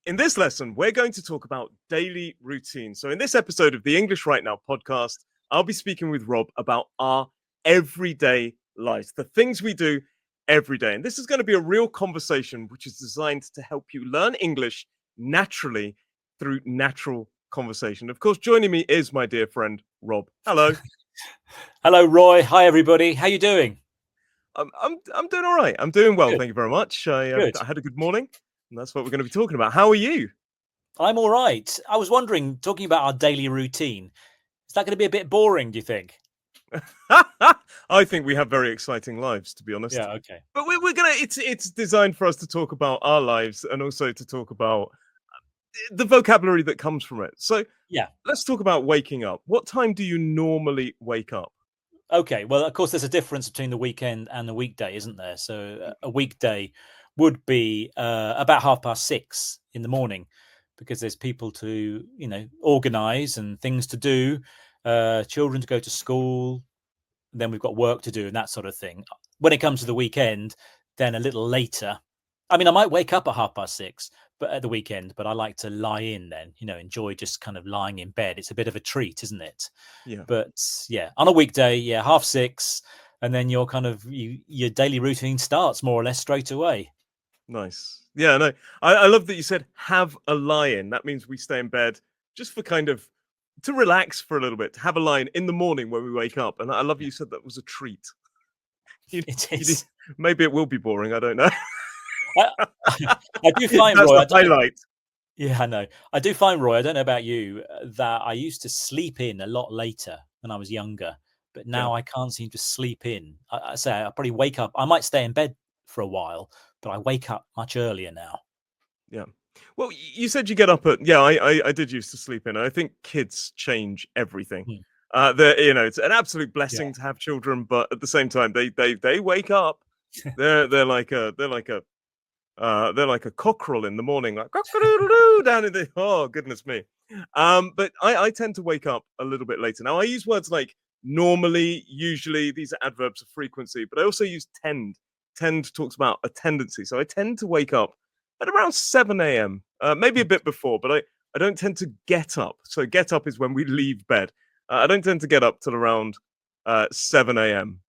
In this lesson, we're going to talk about daily routine. So, in this episode of the English Right Now podcast, I'll be speaking with Rob about our everyday lives, the things we do every day. And this is going to be a real conversation which is designed to help you learn English naturally through natural conversation. Of course, joining me is my dear friend, Rob. Hello. Hello, Roy. Hi, everybody. How you doing? I'm doing all right. I'm doing well. Good. Thank you very much. Good. I had a good morning, and that's what we're going to be talking about. How are you? I'm all right. I was wondering, talking about our daily routine, is that going to be a bit boring, do you think? I think we have very exciting lives, to be honest. Yeah, okay. But we're gonna. It's designed for us to talk about our lives and also to talk about the vocabulary that comes from it. So Yeah. let's talk about waking up. What time do you normally wake up? Okay. Well, of course, there's a difference between the weekend and the weekday, isn't there? So a weekday would be about 6:30 in the morning because there's people to, organize and things to do, children to go to school. Then we've got work to do and that sort of thing. When it comes to the weekend, then a little later. I mean, I might wake up at 6:30, but at the weekend, but I like to lie in then, enjoy just kind of lying in bed. It's a bit of a treat, isn't it? Yeah, But yeah, on a weekday, yeah, 6:30, and then your daily routine starts more or less straight away. nice. Yeah, no, I love that you said have a lie-in. That means we stay in bed just for kind of to relax for a little bit, to have a lie-in in the morning when we wake up. And I love Yeah, you said that was a treat. You, it you did, is. maybe it will be boring. I don't know. I, I do find, That's Roy, the I don't know. highlight. Yeah, I know. I do find, Roy, I don't know about you, that I used to sleep in a lot later when I was younger, but Yeah. now I can't seem to sleep in. I say I probably wake up. I might stay in bed for a while, but I wake up much earlier now. Yeah. Well, you said you get up at yeah. I did used to sleep in. I think kids change everything. Hmm. It's an absolute Yeah. blessing to have children, but at the same time, they wake up. They're like a cockerel in the morning, like cock-a-doodle-doo down in the oh goodness me. But I tend to wake up a little bit later. Now I use words like normally, usually. These are adverbs of frequency, but I also use tend. Tend talks about a tendency, so I tend to wake up at around 7 a.m. Maybe a bit before, but I don't tend to get up. So get up is when we leave bed. I don't tend to get up till around 7 a.m.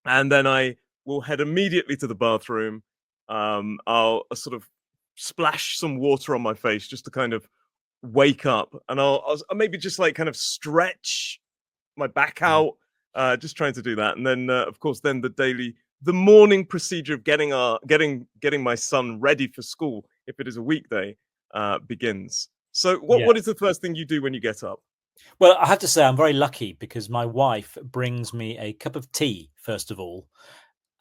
And then I will head immediately to the bathroom. I'll sort of splash some water on my face just to kind of wake up, and I'll maybe just like kind of stretch my back Mhm. out, just trying to do that, and then of course then the morning procedure of getting my son ready for school if it is a weekday begins. So Yeah. what is the first thing you do when you get up? Well, I have to say I'm very lucky because my wife brings me a cup of tea first of all,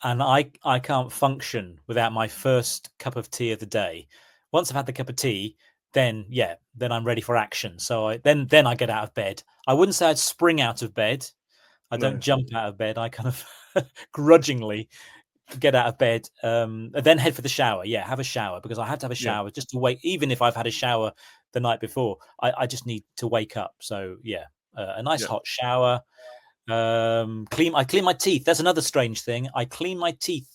and I can't function without my first cup of tea of the day. Once I've had the cup of tea, then yeah, then I'm ready for action. So then I get out of bed. I wouldn't say I'd spring out of bed. I don't No, jump out of bed. I kind of grudgingly get out of bed, and then head for the shower. Yeah, have a shower because I have to have a yeah, shower just to wake. Even if I've had a shower the night before, I just need to wake up. So yeah, a nice yeah, hot shower. I clean my teeth. That's another strange thing. I clean my teeth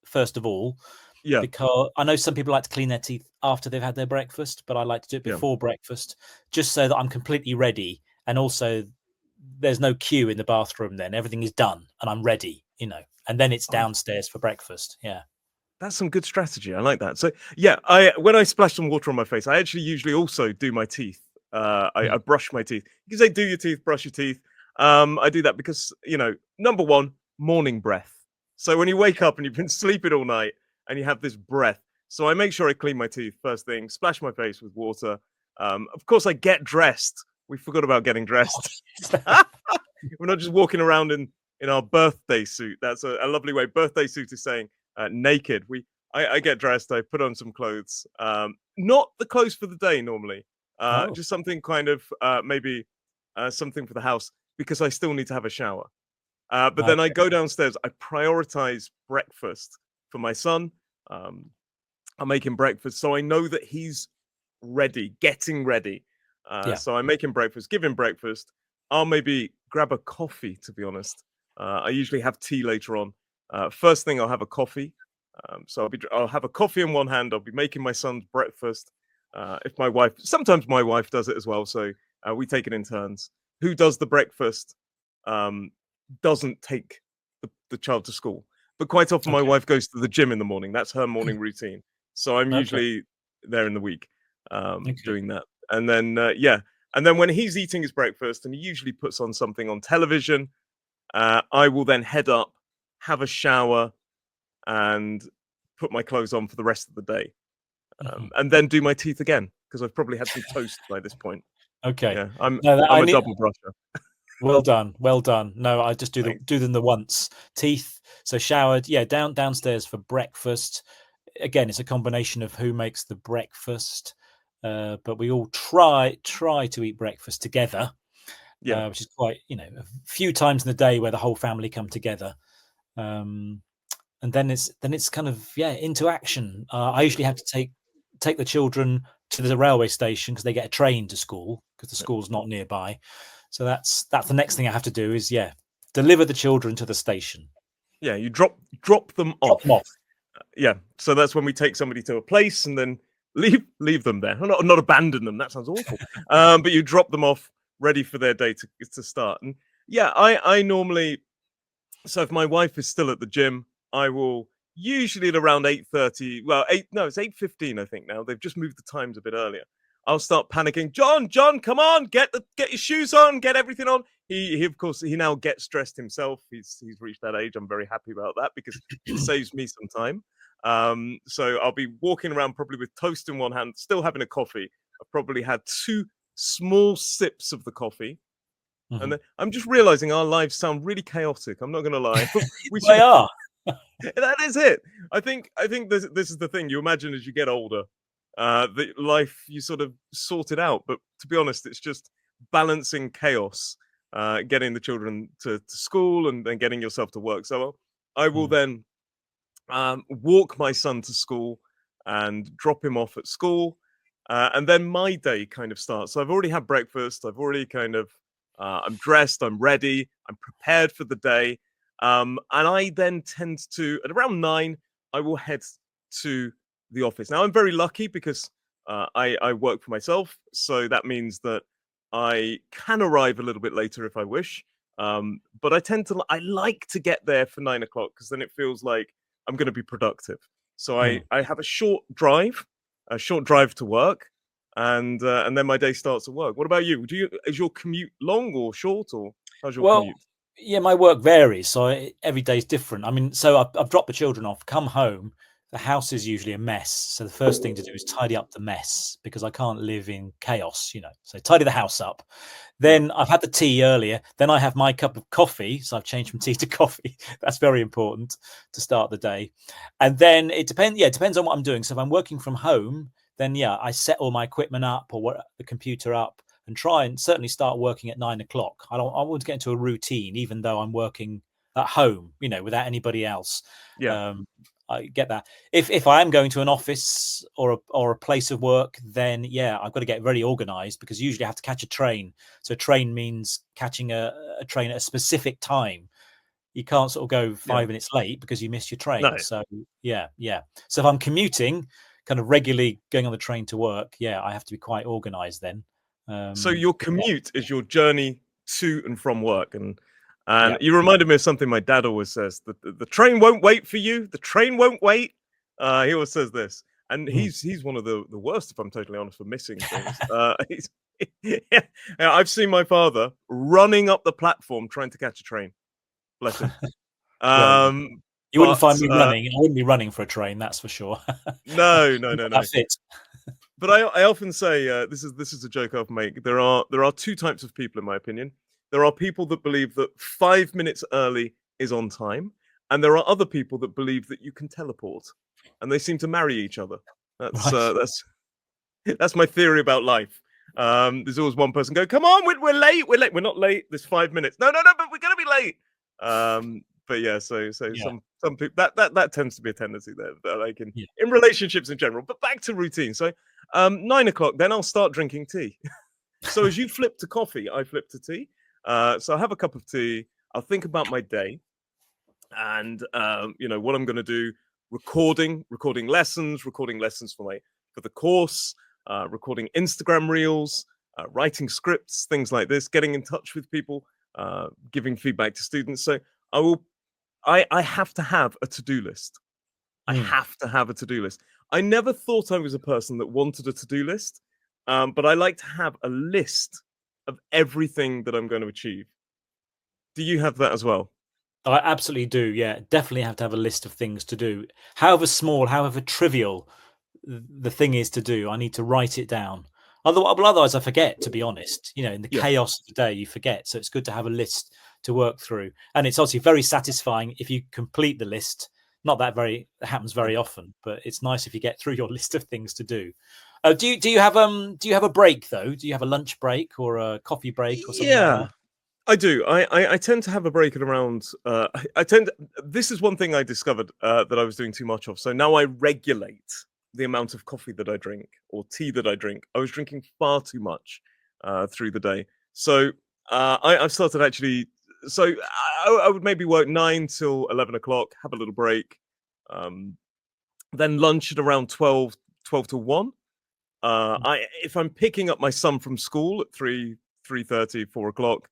first of all yeah, because I know some people like to clean their teeth after they've had their breakfast, but I like to do it yeah. before breakfast just so that I'm completely ready. And also, there's no queue in the bathroom. Then everything is done and I'm ready. And then it's Oh, downstairs for breakfast. Yeah. that's some good strategy. I like that. So yeah, I when I splash some water on my face, I actually usually also do my teeth. I Mm. brush my teeth. You say do your teeth, brush your teeth. I do that because number one, morning breath. So when you wake up and you've been sleeping all night and you have this breath, so I make sure I clean my teeth first thing, splash my face with water. Of course, I get dressed. We forgot about getting dressed. We're not just walking around in our birthday suit. That's a lovely way. Birthday suit is saying naked. I get dressed. I put on some clothes. Not the clothes for the day normally. Oh, Just something kind of maybe something for the house because I still need to have a shower. But then I okay. go downstairs. I prioritize breakfast for my son. Um, I make him breakfast, so I know that he's ready, getting ready. Yeah. So I make him breakfast, give him breakfast. I'll maybe grab a coffee, to be honest. I usually have tea later on. First thing, I'll have a coffee. So I'll have a coffee in one hand. I'll be making my son's breakfast. If my wife, sometimes my wife does it as well, so we take it in turns. Who does the breakfast um, doesn't take the child to school, but quite often my Okay. wife goes to the gym in the morning. That's her morning routine. So I'm Okay. usually there in the week Okay. doing that. And then, yeah. And then when he's eating his breakfast and he usually puts on something on television, I will then head up, have a shower, and put my clothes on for the rest of the day. Mhm. And then do my teeth again because I've probably had some toast by this point. Okay. Yeah, I'm No, that, I I'm a need. double brusher. Well done, well done. No, I just Thanks. do them the once. Teeth, so showered, yeah, downstairs for breakfast. Again, it's a combination of who makes the breakfast, but we all try to eat breakfast together, Yeah, which is quite, a few times in the day where the whole family come together. Um, and then it's kind of, yeah, into action. I usually have to take the children to the railway station because they get a train to school because the school's not nearby. So that's the next thing I have to do is, yeah, deliver the children to the station, yeah. You drop them drop them off. off. Yeah, so that's when we take somebody to a place and then leave them there. Not abandon them. That sounds awful. But you drop them off ready for their day to start. And yeah, I normally, so if my wife is still at the gym, I will usually at around 8:30. Well, it's 8:15 I think now. They've just moved the times a bit earlier. I'll start panicking. John, come on, get your shoes on, get everything on. He of course he now gets dressed himself. He's reached that age. I'm very happy about that because it saves me some time. So I'll be walking around probably with toast in one hand, still having a coffee. I've probably had two small sips of the coffee, and Mhm. then I'm just realizing our lives sound really chaotic. I'm not going to lie. We They should. are. That is it. I think this is the thing. You imagine as you get older, the life you sort of sort it out. But to be honest, it's just balancing chaos, getting the children to school and then getting yourself to work. So I will Mm, then walk my son to school and drop him off at school. And then my day kind of starts. So I've already had breakfast. I've already kind of, I'm dressed, I'm ready, I'm prepared for the day. And I then tend to, at around 9, I will head to the office. Now, I'm very lucky because I work for myself. So that means that I can arrive a little bit later if I wish. But I like to get there for 9 o'clock because then it feels like I'm going to be productive. So I mm. I have a short drive to work, and then my day starts at work. What about you? Is your commute long or short, or how's your Well, commute? yeah, my work varies, so every day's different. I mean, so I've dropped the children off, come home, the house is usually a mess. So the first thing to do is tidy up the mess because I can't live in chaos, So tidy the house up. Yeah, Then I've had the tea earlier. Then I have my cup of coffee. So I've changed from tea to coffee. That's very important to start the day. And then it depends. Yeah, it depends on what I'm doing. So if I'm working from home, then yeah, I set all my equipment up or the computer up and try and certainly start working at 9 o'clock. I want to get into a routine, even though I'm working at home, without anybody else. yeah, Um, I get that. If I am going to an office or a place of work, then yeah, I've got to get very organized because usually I have to catch a train. So train means catching a train at a specific time. You can't sort of go yeah. 5 minutes late because you missed your train. No. So yeah, yeah. So if I'm commuting, kind of regularly going on the train to work, yeah, I have to be quite organized then. So your Yeah, commute is your journey to and from work, and yeah. you reminded me of something my dad always says: the train won't wait for you. The train won't wait. He always says this, and Mm. he's one of the worst, if I'm totally honest, for missing things. He's, yeah, I've seen my father running up the platform trying to catch a train. Bless him. Well, Um, you wouldn't but find me running. I wouldn't be running for a train, that's for sure. no, no, I'm no, not no. that fit. But I often say this is a joke I often make. There are two types of people, in my opinion. There are people that believe that 5 minutes early is on time, and there are other people that believe that you can teleport, and they seem to marry each other. That's Right. that's my theory about life. There's always one person go, "Come on, we're late. We're late. We're not late. There's 5 minutes. No, no, no, but we're gonna be late." But yeah, so Yeah. some people that tends to be a tendency there, that like Yeah. in relationships in general. But back to routine. So 9 o'clock, then I'll start drinking tea. So as you flip to coffee, I flip to tea. So I have a cup of tea. I'll think about my day and what I'm going to do. Recording lessons for the course. recording Instagram reels, writing scripts, things like this, getting in touch with people, giving feedback to students. So I will. I have to have a to-do list. I Mm. have to have a to-do list. I never thought I was a person that wanted a to-do list, but I like to have a list of everything that I'm going to achieve. Do you have that as well? I absolutely do. Yeah, definitely have to have a list of things to do. However small, however trivial the thing is to do, I need to write it down. Otherwise, I forget. To be honest, in the Yeah, chaos of the day, you forget. So it's good to have a list to work through, and it's obviously very satisfying if you complete the list. Not that it happens yeah. very often, but it's nice if you get through your list of things to do. Do you have a break though? Do you have a lunch break or a coffee break or something like Yeah, that? I do. I tend to have a break at around. I tend. This is one thing I discovered that I was doing too much of. So now I regulate the amount of coffee that I drink or tea that I drink. I was drinking far too much through the day. So I've started actually. So I would maybe work 9 till 11 o'clock, have a little break, um, then lunch at around 12 to 1. If I'm picking up my son from school at 3:30, 4 o'clock,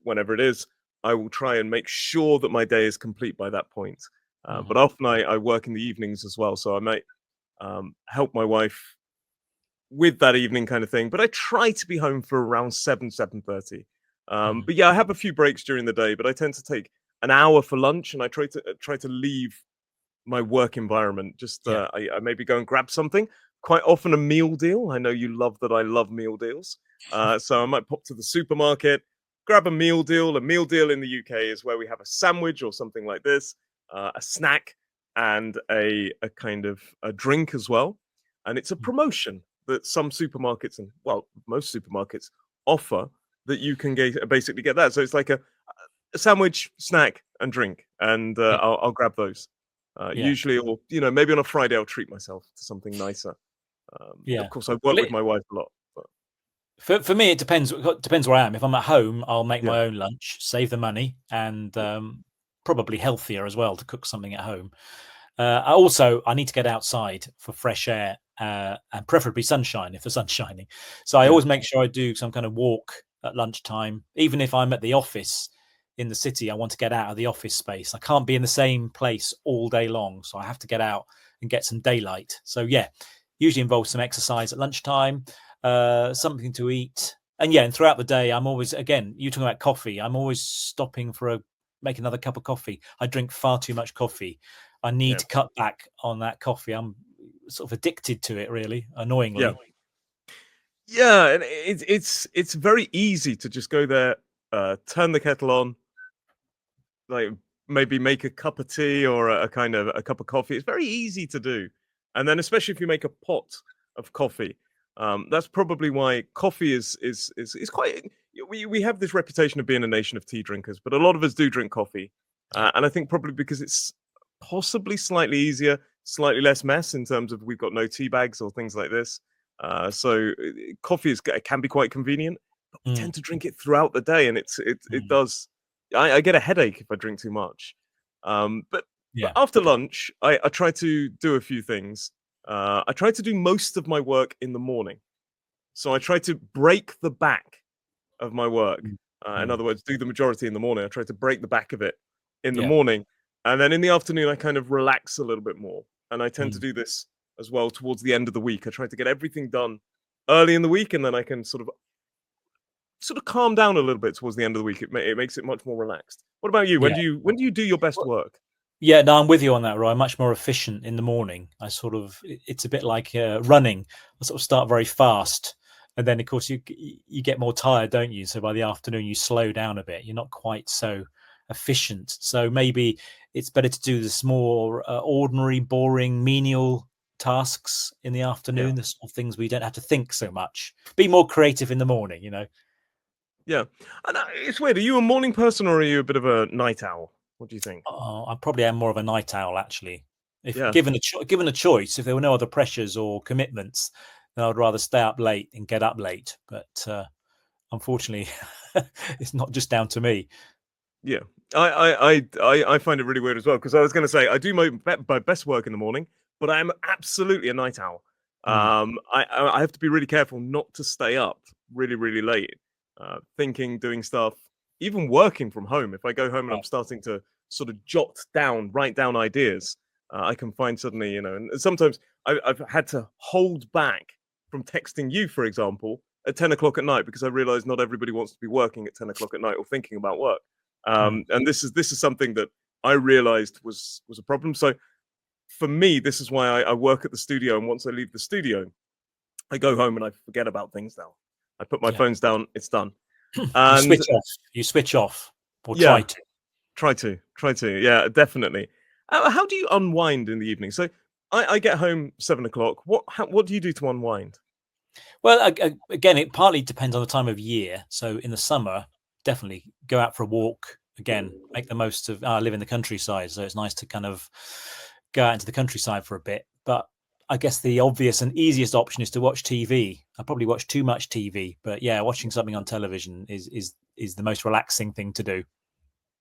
whenever it is, I will try and make sure that my day is complete by that point. But Mhm. often I work in the evenings as well, so I might help my wife with that evening kind of thing. But I try to be home for around 7:30. Mhm. But yeah, I have a few breaks during the day, but I tend to take an hour for lunch, and I try to leave my work environment. Just Yeah. I maybe go and grab something. Quite often a meal deal. I know you love that I love meal deals. So I might pop to the supermarket, grab a meal deal. A meal deal in the UK is where we have a sandwich or something like this, a snack, and a kind of a drink as well. And it's a Mm. promotion that some supermarkets and well, most supermarkets offer that you can basically get that. So it's like a sandwich, snack, and drink, and Yeah. I'll grab those. Yeah. Usually, or maybe on a Friday, I'll treat myself to something nicer. Of Yeah. course, I work Well, with my wife a lot, but for me, it depends where I am. If I'm at home, I'll make yeah, my own lunch, save the money, and probably healthier as well to cook something at home. I need to get outside for fresh air and preferably sunshine if the sun's shining. So I yeah, always make sure I do some kind of walk at lunchtime, even if I'm at the office in the city. I want to get out of the office space. I can't be in the same place all day long, so I have to get out and get some daylight. So yeah, usually involves some exercise at lunchtime, something to eat, and yeah, and throughout the day, I'm always again. You talking about coffee? I'm always stopping for make another cup of coffee. I drink far too much coffee. I need yeah, to cut back on that coffee. I'm sort of addicted to it, really, yeah, annoyingly. yeah. And it's very easy to just go there, turn the kettle on, like maybe make a cup of tea or a kind of a cup of coffee. It's very easy to do, and then especially if you make a pot of coffee, that's probably why coffee is quite. We have this reputation of being a nation of tea drinkers, but a lot of us do drink coffee, Yeah. and I think probably because it's possibly slightly easier, slightly less mess in terms of we've got no tea bags or things like this. Coffee can be quite convenient, but we Mm. tend to drink it throughout the day, and it Mm. does I get a headache if I drink too much. But Yeah. after lunch, I try to do a few things. I try to do most of my work in the morning. So I try to break the back of my work. Mm. In Mm. other words, do the majority in the morning. I try to break the back of it in the Yeah. morning. And then in the afternoon, I kind of relax a little bit more. And I tend to Mm. do this as well towards the end of the week. I try to get everything done early in the week, and then I can sort of calm down a little bit towards the end of the week. It makes it much more relaxed. What about you? Yeah. When do you do your best work? Yeah, no, I'm with you on that, Roy. I'm much more efficient in the morning. It's a bit like running. I sort of start very fast, and then of course you get more tired, don't you? So by the afternoon you slow down a bit. You're not quite so efficient. So maybe it's better to do this more ordinary, boring, menial tasks in the Yeah, afternoon. The sort of things where you don't have to think so much. Be more creative in the morning. yeah. And it's weird. Are you a morning person or are you a bit of a night owl? What do you think? Oh, I probably am more of a night owl, actually. If Yeah, given a choice, if there were no other pressures or commitments, then I would rather stay up late and get up late. But unfortunately, it's not just down to me. yeah. I find it really weird as well because I was going to say I do my best work in the morning, but I am absolutely a night owl. Mm. I have to be really careful not to stay up really, really late, thinking, doing stuff, even working from home. If I go home and I'm Right. starting to sort of write down ideas, I can find suddenly, and sometimes I've had to hold back from texting you, for example, at 10 o'clock at night because I realize not everybody wants to be working at 10 o'clock at night or thinking about work. Mm. And this is something that I realized was a problem. So for me, this is why I work at the studio. And once I leave the studio, I go home and I forget about things now. I put my Yeah. phones down, it's done. You And switch off. You switch off, or try yeah, to. try to. Yeah, definitely. How do you unwind in the evening? So I get home 7 o'clock. What do you do to unwind? Well, again, it partly depends on the time of year. So in the summer, definitely go out for a walk. Again, make the most of. I live in the countryside, so it's nice to kind of go out into the countryside for a bit. But I guess the obvious and easiest option is to watch TV. I probably watch too much TV, but yeah, watching something on television is the most relaxing thing to do.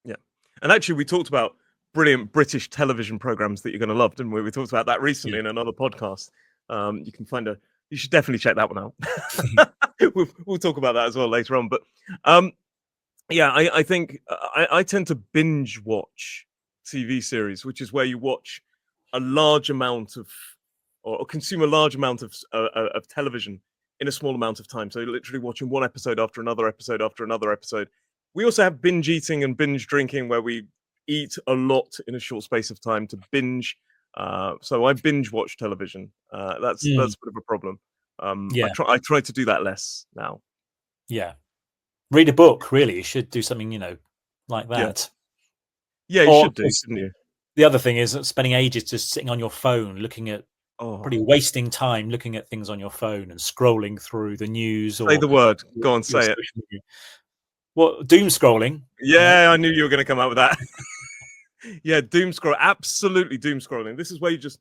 Yeah. And actually, we talked about brilliant British television programs that you're going to love, didn't we? We talked about that recently Yeah. in another podcast. You can find a. You should definitely check that one out. We'll talk about that as well later on. But um, yeah, I think I tend to binge watch TV series, which is where you watch a large amount of or consume a large amount of television in a small amount of time. So you're literally watching one episode after another episode after another episode. We also have binge eating and binge drinking, where we eat a lot in a short space of time to binge. So I binge watch television. That's Mm, a bit of a problem. I yeah, try to do that less now. yeah. Read a book. Really, you should do something, like Yeah, that. yeah, you Or should of do, course, shouldn't you? the other thing is spending ages just sitting on your phone, looking at Oh, probably wasting time looking at things on your phone and scrolling through the news say or the word. your, Go on, your say it. social media. Well, doom scrolling. Yeah, I knew you were going to come out with that. Yeah, doom scroll, absolutely doom scrolling. This is where you just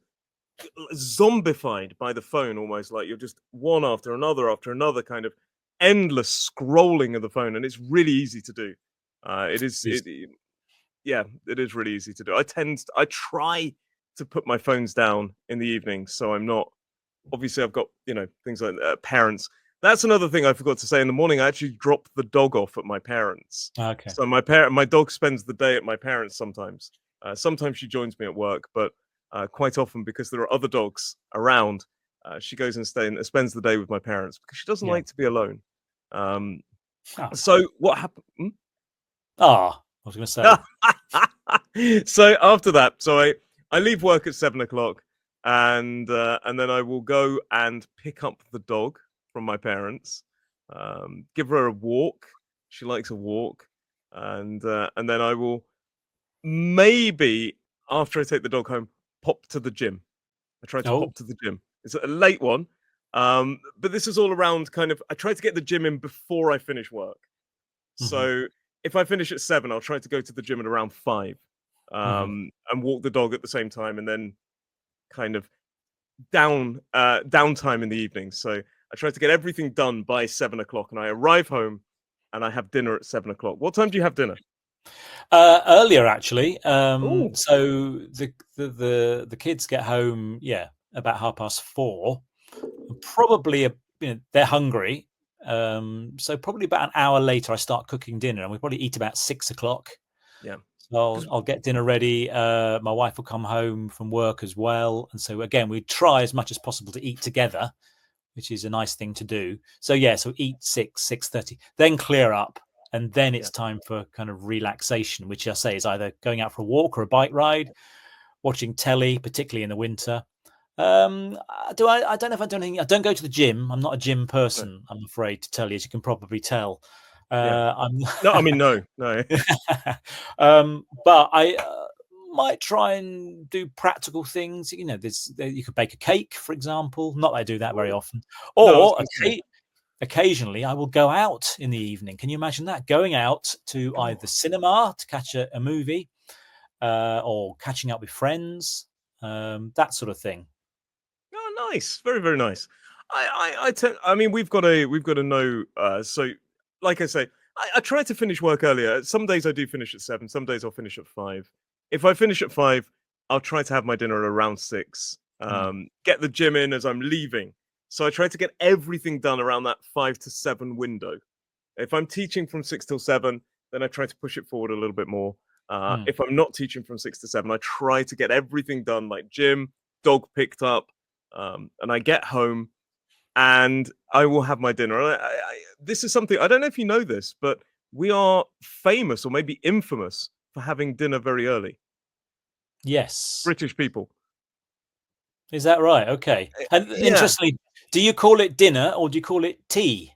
zombified by the phone, almost like you're just one after another, kind of endless scrolling of the phone, and it's really easy to do. It is, Is yeah, it is really easy to do. I try to put my phones down in the evening, so I'm not. Obviously, I've got things like parents. That's another thing I forgot to say. In the morning, I actually drop the dog off at my parents. okay. So my dog spends the day at my parents sometimes. Sometimes she joins me at work, but quite often because there are other dogs around, she goes and spends the day with my parents because she doesn't Yeah. like to be alone. Um, Ah, so what happened? I was going to say. So after that, I leave work at 7 o'clock, and then I will go and pick up the dog from my parents, give her a walk. She likes a walk, and then I will maybe after I take the dog home, pop to the gym. I try to Oh. pop to the gym. It's a late one, but this is all around kind of. I try to get the gym in before I finish work. Hmm. So if I finish at 7, I'll try to go to the gym at around 5, Hmm. and walk the dog at the same time, and then kind of downtime in the evening. So I try to get everything done by 7 o'clock, and I arrive home and I have dinner at 7 o'clock. What time do you have dinner? Earlier, actually. Oh, So the kids get home, yeah, about 4:30. Probably they're hungry. So probably about an hour later, I start cooking dinner, and we probably eat about 6 o'clock. yeah, So I'll, because I'll get dinner ready. My wife will come home from work as well, and so again, we try as much as possible to eat together, which is a nice thing to do. So yeah, so eat 6:30, then clear up, and then yeah, it's time for kind of relaxation, which I say is either going out for a walk or a bike ride, watching telly, particularly in the winter. Do I? I don't know if I do anything. I don't go to the gym. I'm not a gym no, person. I'm afraid to tell you, as you can probably tell. yeah. I'm. No, I mean no, no. But I might try and do practical things. You could bake a cake, for example. Not that I do that very Oh, often. no, I was Or going to say. occasionally, I will go out in the evening. Can you imagine that? Going out to Oh, either cinema to catch a movie, or catching up with friends, that sort of thing. oh, nice, very, very nice. I mean, we've got a no. So, like I say, I try to finish work earlier. Some days I do finish at 7. Some days I'll finish at 5. If I finish at 5, I'll try to have my dinner at around 6. Mm. get the gym in as I'm leaving. So I try to get everything done around that 5 to 7 window. If I'm teaching from 6 till 7, then I try to push it forward a little bit more. Mm. If I'm not teaching from 6 to 7, I try to get everything done, like gym, dog picked up, and I get home and I will have my dinner. This is something I don't know if you know this, but we are famous or maybe infamous for having dinner very early. Yes. British people. Is that right? Okay. And Yeah. interestingly, do you call it dinner or do you call it tea?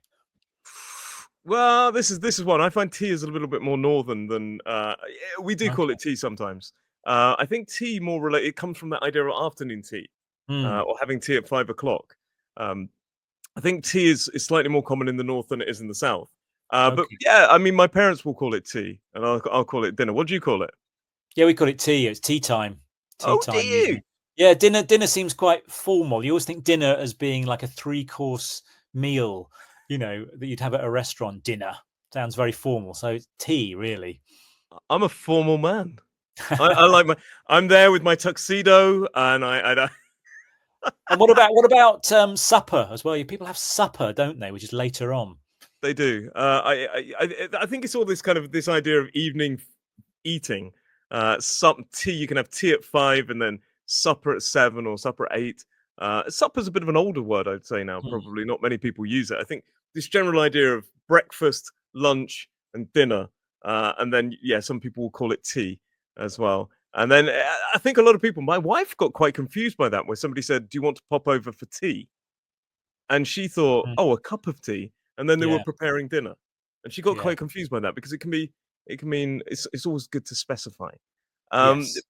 Well, this is one. I find tea is a little bit more northern than we do call Okay. it tea sometimes. I think tea more related. It comes from that idea of afternoon tea Mm. or having tea at 5 o'clock. Um, I think tea is slightly more common in the north than it is in the south. But Okay. yeah, I mean, my parents will call it tea, and I'll call it dinner. What do you call it? Yeah, we call it tea. It's tea time. Tea Oh, do time you? usually. Yeah, dinner seems quite formal. You always think dinner as being like a three-course meal, that you'd have at a restaurant. Dinner sounds very formal. So it's tea, really. I'm a formal man. I like my. I'm there with my tuxedo, and I And what about supper as well? People have supper, don't they? Which is later on. they do. I think it's all this kind of this idea of evening eating. Some tea. You can have tea at 5, and then supper at 7 or supper at 8. Supper's a bit of an older word, I'd say now. Mm. Probably not many people use it. I think this general idea of breakfast, lunch, and dinner, and then yeah, some people will call it tea as well. And then I think a lot of people. My wife got quite confused by that, where somebody said, "Do you want to pop over for tea?" And she thought, Mm. "Oh, a cup of tea," and then they were Yeah, preparing dinner, and she got yeah, quite confused by that because it can mean it's always good to specify. yes.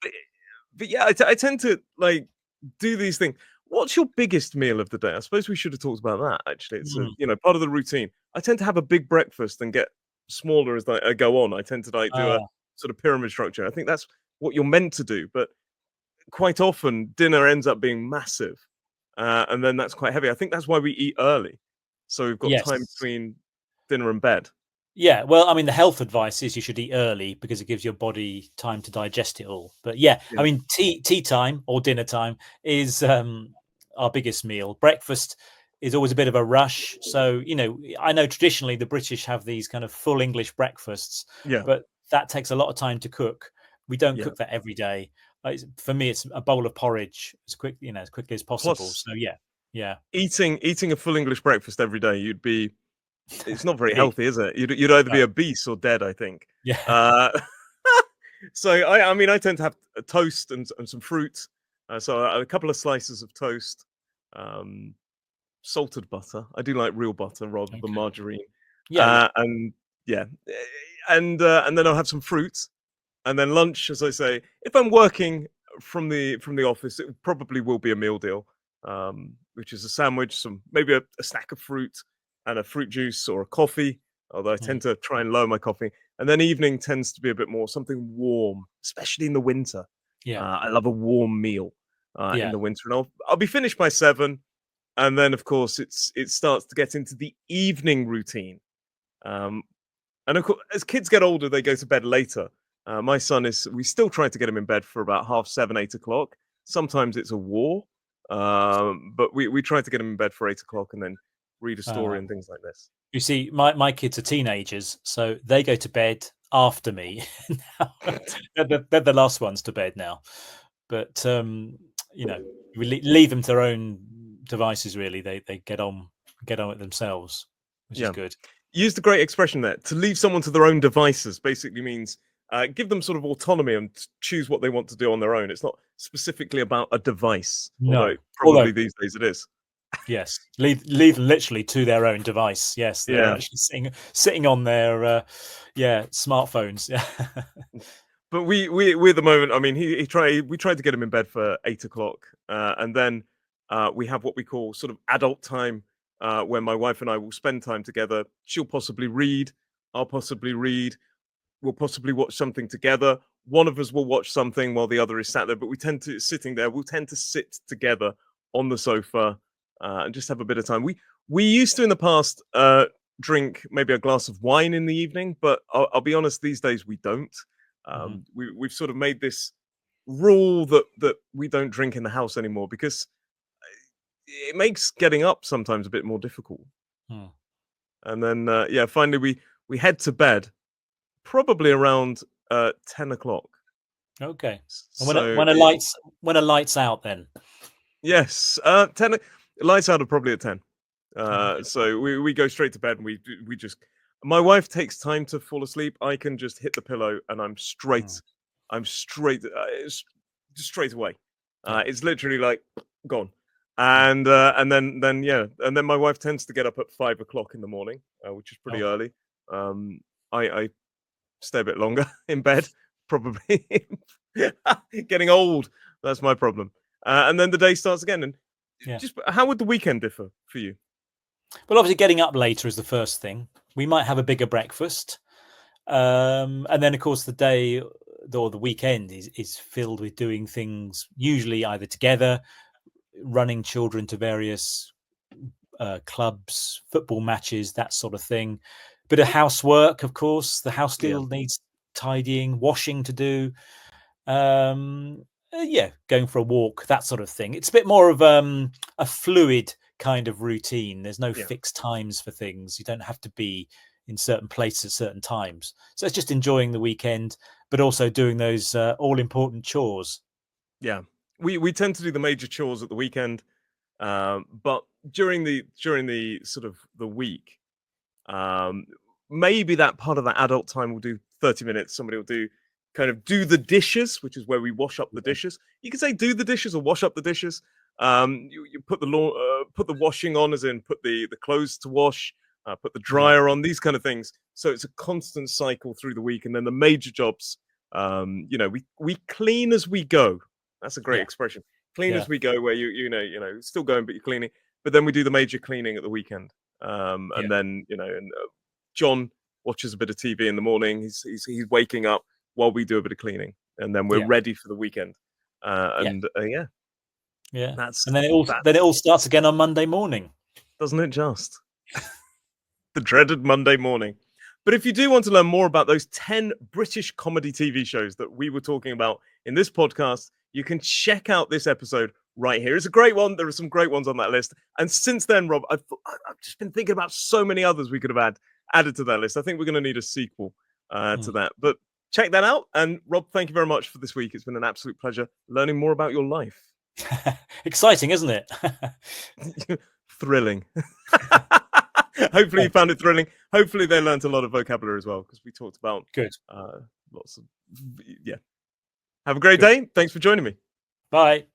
But yeah, I tend to like do these things. What's your biggest meal of the day? I suppose we should have talked about that. Actually, it's Mm. part of the routine. I tend to have a big breakfast and get smaller as I go on. I tend to like do a Ah, sort of pyramid structure. I think that's what you're meant to do, but quite often dinner ends up being massive, and then that's quite heavy. I think that's why we eat early, so we've got time yes. between dinner and bed. Yeah, well, I mean, the health advice is you should eat early because it gives your body time to digest it all. But yeah, I Yeah, mean, tea time or dinner time is our biggest meal. Breakfast is always a bit of a rush. So, I know traditionally the British have these kind of full English breakfasts, yeah, but that takes a lot of time to cook. We don't yeah. cook that every day. For me, it's a bowl of porridge as quickly as possible. Plus, So yeah, yeah, eating a full English breakfast every day, it's not very big. healthy, is it? You'd either No, be obese or dead, I think. yeah, Uh, so I mean, I tend to have a toast and some fruit. So a couple of slices of toast, um, salted butter. I do like real butter rather than okay, margarine. yeah, yeah. And yeah, and then I'll have some fruit, and then lunch, as I say, if I'm working from the office, it probably will be a meal deal, which is a sandwich, some maybe a snack of fruit and a fruit juice or a coffee. Although I Mm, tend to try and lower my coffee, and then evening tends to be a bit more something warm, especially in the winter. yeah, I love a warm meal in yeah. the winter, and I'll be finished by 7, and then of course it starts to get into the evening routine. Um, and of course, as kids get older, they go to bed later. My son is. We still try to get him in bed for about 7:30, 8 o'clock. Sometimes it's a war, but we try to get him in bed for 8 o'clock and then read a story Uh, and things like this. You see, my kids are teenagers, so they go to bed after me. Now. They're the last ones to bed now. But you know, we leave them to their own devices. Really, they get on with themselves, which is Yeah, good. used a great expression there. To leave someone to their own devices basically means give them sort of autonomy and choose what they want to do on their own. It's not specifically about a device, although No, although probably these days it is. yes, leave them literally to their own device. Yes, they're Yeah. actually sitting on their smartphones. Yeah. But we at the moment, I mean, we tried to get him in bed for 8 o'clock, and then we have what we call sort of adult time, where my wife and I will spend time together. She'll possibly read, I'll possibly read, we'll possibly watch something together. One of us will watch something while the other is sat there, but we tend to sitting there. We'll tend to sit together on the sofa and just have a bit of time. We used to in the past drink maybe a glass of wine in the evening, but I'll be honest, these days we don't. Mhm. We've sort of made this. rule that we don't drink in the house anymore because it makes getting up sometimes a bit more difficult. Hmm. And then yeah, finally we head to bed probably around 10 o'clock. Okay. And So when are lights out then? yes, 10 lights out are probably at 10. Okay. So we go straight to bed and we just my wife takes time to fall asleep. I can just hit the pillow and Hmm. I'm straight it's just straight away. Yeah. It's literally like gone. Hmm. And then yeah, and then my wife tends to get up at 5 o'clock in the morning, which is pretty Oh, early. Um, I stay a bit longer in bed, probably getting old. That's my problem. And then the day starts again. And yeah. just how would the weekend differ for you? Well, obviously, getting up later is the first thing. We might have a bigger breakfast. And then, of course, the day or the weekend is filled with doing things, usually either together, running children to various clubs, football matches, that sort of thing. Bit of housework, of course. The house Yeah, still needs tidying, washing to do. Yeah, going for a walk, that sort of thing. It's a bit more of a fluid kind of routine. There's no yeah, fixed times for things. You don't have to be in certain places at certain times. So it's just enjoying the weekend, but also doing those all important chores. yeah. We tend to do the major chores at the weekend, but during the sort of the week, Um, maybe that part of that adult time will do 30 minutes. Somebody will do the dishes, which is where we wash up the dishes. You can say do the dishes or wash up the dishes. You put put the washing on, as in put the clothes to wash, put the Yeah, dryer on, these kind of things. So it's a constant cycle through the week, and then the major jobs. We clean as we go. That's a great yeah, expression. Clean yeah, as we go, where still going, but you're cleaning. But then we do the major cleaning at the weekend. yeah, And then and John watches a bit of TV in the morning. He's waking up while we do a bit of cleaning, and then we're yeah, ready for the weekend. yeah, Yeah, yeah. that's And then it all starts again on Monday morning. doesn't it just the dreaded Monday morning. But if you do want to learn more about those 10 British comedy TV shows that we were talking about in this podcast, you can check out this episode right here. It's a great one. There are some great ones on that list. And since then, Rob, I've just been thinking about so many others we could have added to that list. I think we're going to need a sequel to Mm. that. But check that out. And Rob, thank you very much for this week. It's been an absolute pleasure learning more about your life. Exciting, isn't it? Thrilling. Hopefully you found it thrilling. Hopefully they learned a lot of vocabulary as well, because we talked about Good, lots of yeah. Have a great good. day. Thanks for joining me. Bye.